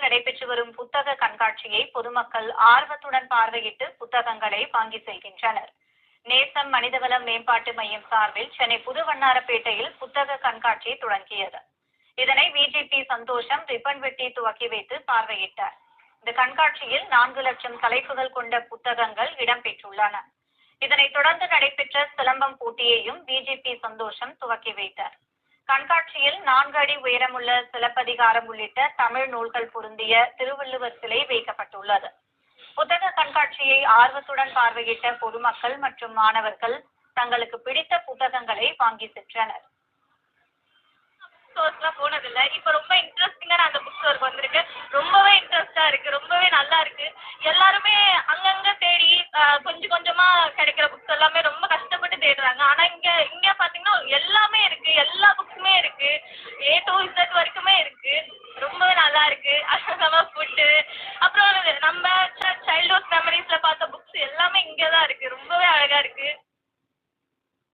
நடைபெற்று வரும் புத்தக கண்காட்சியை பொதுமக்கள் ஆர்வத்துடன் பார்வையிட்டு புத்தகங்களை வாங்கி செல்கின்றனர். நேசம் மனிதவள மேம்பாட்டு மையம் சார்பில் சென்னை புதுவண்ணாரப்பேட்டையில் புத்தக கண்காட்சி தொடங்கியது. இதனை விஜிபி சந்தோஷம் ரிப்பன் வெட்டி துவக்கி வைத்து பார்வையிட்டார். இந்த கண்காட்சியில் 4 லட்சம் தலைப்புகள் கொண்ட புத்தகங்கள் இடம்பெற்றுள்ளன. இதனைத் தொடர்ந்து நடைபெற்ற சிலம்பம் போட்டியையும் விஜிபி சந்தோஷம் துவக்கி வைத்தார். கண்காட்சியில் 4 அடி உயரமுள்ள சிலப்பதிகாரம் உள்ளிட்ட தமிழ் நூல்கள் பொருந்திய திருவள்ளுவர் சிலை வைக்கப்பட்டுள்ளது. புத்தக கண்காட்சியை ஆர்வத்துடன் பார்வையிட்ட பொதுமக்கள் மற்றும் மாணவர்கள் தங்களுக்கு பிடித்த புத்தகங்களை வாங்கி சென்றனர். போனதில்லை, இப்ப ரொம்ப இன்ட்ரெஸ்டிங்கா அந்த புக் ஸ்டோருக்கு வந்திருக்கு. ரொம்பவே இன்ட்ரெஸ்டா இருக்கு, ரொம்பவே நல்லா இருக்கு. எல்லாருமே அங்கங்க தேடி கொஞ்சம் கொஞ்சமா கிடைக்கிற புக்ஸ் எல்லாமே ரொம்ப கஷ்டப்பட்டு தேடுறாங்க. ஆனா இங்க பாத்தீங்கன்னா எல்லாமே இருக்கு, எல்லா புக்ஸுமே இருக்கு, A to Z வரைக்குமே இருக்கு. ரொம்பவே நல்லா இருக்கு. நம்ம ஃபுட்டு, அப்புறம் நம்ம சைல்ட்ஹுட் மெமரிஸ்ல பார்த்த புக்ஸ் எல்லாமே இங்கதான் இருக்கு.